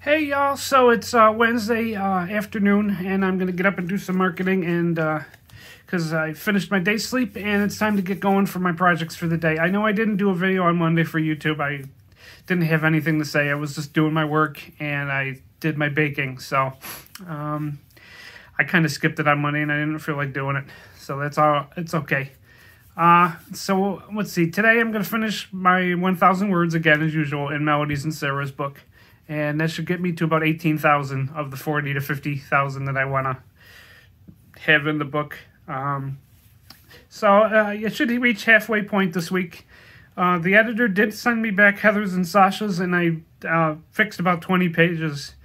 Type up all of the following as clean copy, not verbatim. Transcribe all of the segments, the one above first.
Hey y'all, so it's Wednesday afternoon, and I'm gonna get up and do some marketing, and because I finished my day sleep, and it's time to get going for my projects for the day. I know I didn't do a video on Monday for YouTube. I didn't have anything to say. I was just doing my work, and I did my baking, so I kind of skipped it on Monday, and I didn't feel like doing it. So that's all. It's okay. So let's see. Today I'm gonna finish my 1,000 words again, as usual, in Melodies and Sarah's book. And that should get me to about 18,000 of the 40 to 50,000 that I want to have in the book. So it should reach halfway point this week. The editor did send me back Heather's and Sasha's, and I fixed about 20 pages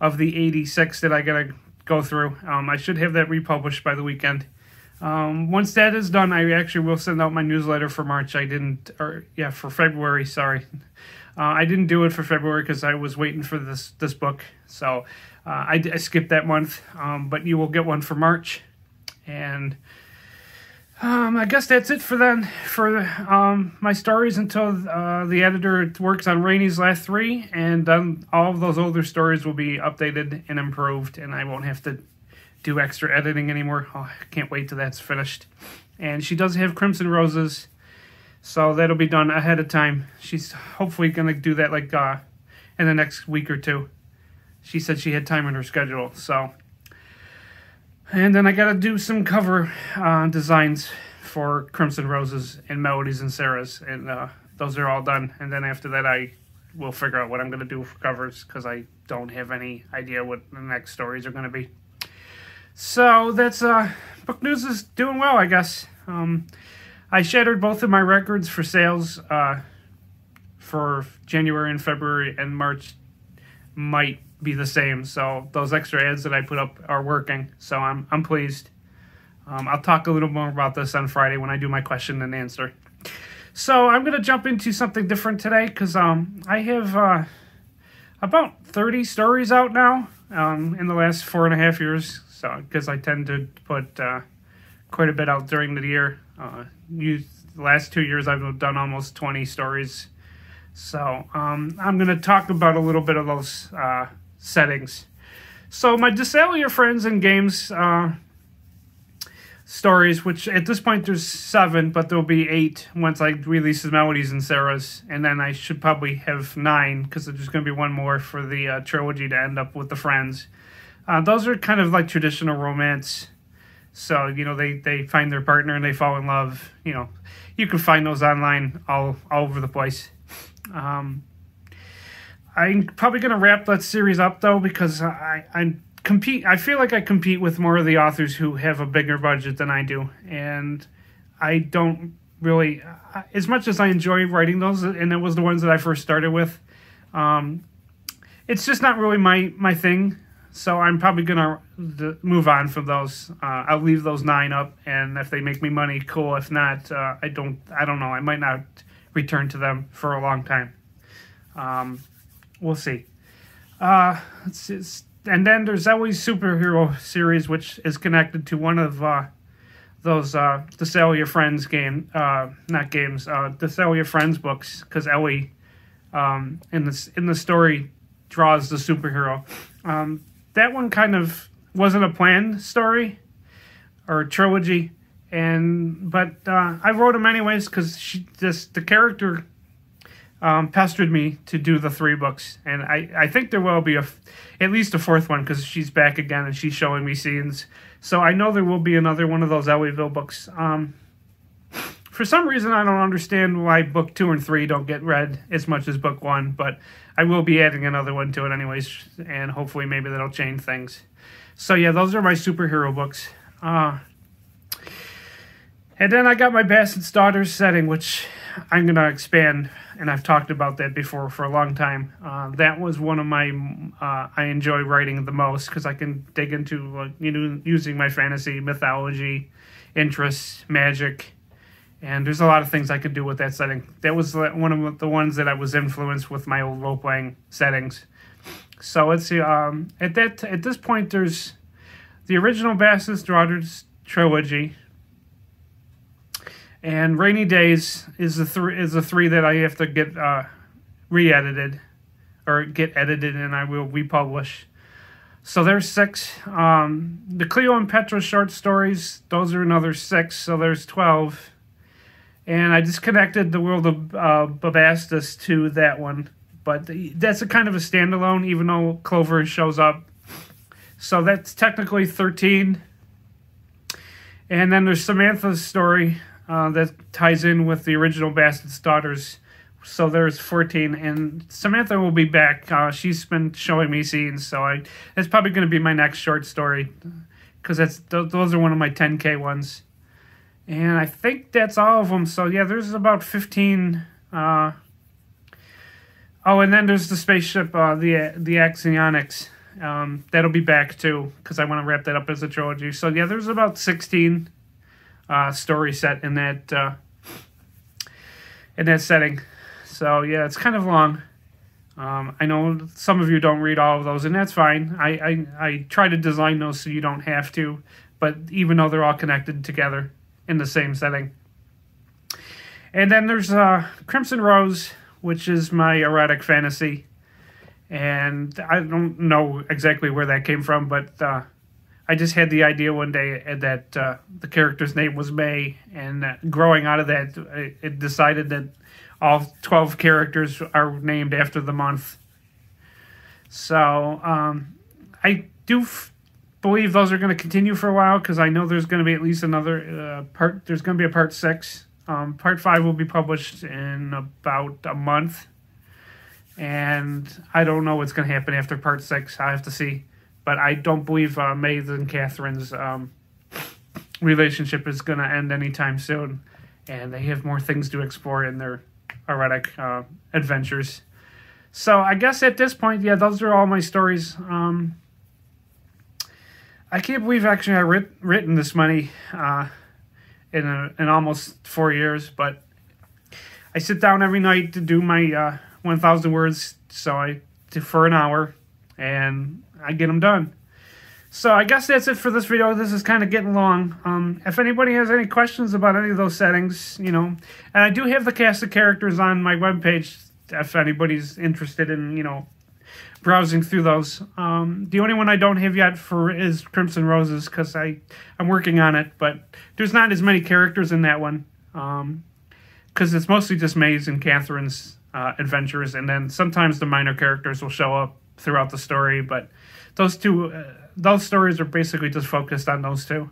of the 86 that I got to go through. I should have that republished by the weekend. Once that is done, I actually will send out my newsletter for March. For February, sorry. I didn't do it for February because I was waiting for this book, so I skipped that month. But you will get one for March, and I guess that's it for then. For my stories until the editor works on Rainey's last 3, and then all of those older stories will be updated and improved, and I won't have to do extra editing anymore. Oh, I can't wait till that's finished. And she does have Crimson Roses. So that'll be done ahead of time. She's hopefully going to do that like in the next week or two. She said she had time in her schedule. So, and then I got to do some cover designs for Crimson Roses and Melodies and Sarah's. And those are all done. And then after that, I will figure out what I'm going to do for covers, because I don't have any idea what the next stories are going to be. So that's book news is doing well, I guess. I shattered both of my records for sales for January and February, and March might be the same. So those extra ads that I put up are working, so I'm pleased. I'll talk a little more about this on Friday when I do my question and answer. So I'm going to jump into something different today, because I have about 30 stories out now in the last 4.5 years. So because I tend to put quite a bit out during the year. The last 2 years I've done almost 20 stories. So I'm going to talk about a little bit of those settings. So my Disable Your Friends and Games stories, which at this point there's 7, but there'll be 8 once I release the Melodies and Sarah's. And then I should probably have 9, because there's going to be one more for the trilogy to end up with the Friends. Those are kind of like traditional romance. So, you know, they find their partner and they fall in love. You know, you can find those online all over the place. I'm probably going to wrap that series up, though, because I feel like I compete with more of the authors who have a bigger budget than I do. And I don't really, as much as I enjoy writing those, and it was the ones that I first started with, it's just not really my thing. So I'm probably going to move on from those. I'll leave those 9 up, and if they make me money, cool. If not, I don't know. I might not return to them for a long time. We'll see. And then there's always Superhero series, which is connected to one of those Disable Your Friends Disable Your Friends books, because Ellie in the story draws the superhero. That one kind of wasn't a planned story or trilogy, but I wrote them anyways because the character pestered me to do the 3 books, and I think there will be at least a 4th one, because she's back again and she's showing me scenes. So I know there will be another one of those Ellieville books. For some reason, I don't understand why book 2 and 3 don't get read as much as book 1, but I will be adding another one to it anyways, and hopefully maybe that'll change things. So yeah, those are my superhero books. And then I got my Bassett's Daughters setting, which I'm going to expand, and I've talked about that before for a long time. That was one of my, I enjoy writing the most, because I can dig into using my fantasy, mythology, interests, magic. And there's a lot of things I could do with that setting. That was one of the ones that I was influenced with my old role-playing settings. So let's see. At this point, there's the original Bassett's Daughters trilogy, and Rainy Days is the 3 that I have to get re-edited. or get edited, and I will republish. So there's 6. The Cleo and Petra short stories, those are another 6, so there's 12. And I just connected the World of Babastus to that one. But that's a kind of a standalone, even though Clover shows up. So that's technically 13. And then there's Samantha's story that ties in with the original Bastards Daughters. So there's 14, and Samantha will be back. She's been showing me scenes, so that's probably going to be my next short story, because those are one of my 10K ones. And I think that's all of them. So yeah, there's about 15. Oh, and then there's the spaceship, the Axionics. That'll be back too, because I want to wrap that up as a trilogy. So yeah, there's about 16 stories set in that setting. So yeah, it's kind of long. I know some of you don't read all of those, and that's fine. I try to design those so you don't have to, but even though they're all connected together in the same setting. And then there's Crimson Rose, which is my erotic fantasy. And I don't know exactly where that came from, but I just had the idea one day that the character's name was May, and growing out of that, it decided that all 12 characters are named after the month. So I do believe those are going to continue for a while, because I know there's going to be at least another part. There's going to be a part 6. Part 5 will be published in about a month. And I don't know what's going to happen after part 6. I have to see. But I don't believe May's and Catherine's relationship is going to end anytime soon. And they have more things to explore in their erotic adventures. So I guess at this point, yeah, those are all my stories. I can't believe actually I've written this many in almost 4 years. But I sit down every night to do my 1,000 words, for an hour, and I get them done. So I guess that's it for this video. This is kind of getting long. If anybody has any questions about any of those settings, and I do have the cast of characters on my webpage if anybody's interested in, browsing through those. The only one I don't have yet is Crimson Roses, because I'm working on it, but there's not as many characters in that one, because it's mostly just May's and Catherine's adventures, and then sometimes the minor characters will show up throughout the story, but those stories are basically just focused on those two.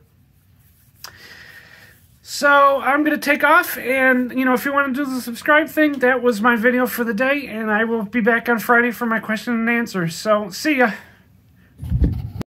So I'm going to take off, and if you want to do the subscribe thing, that was my video for the day, and I will be back on Friday for my question and answer. So see ya.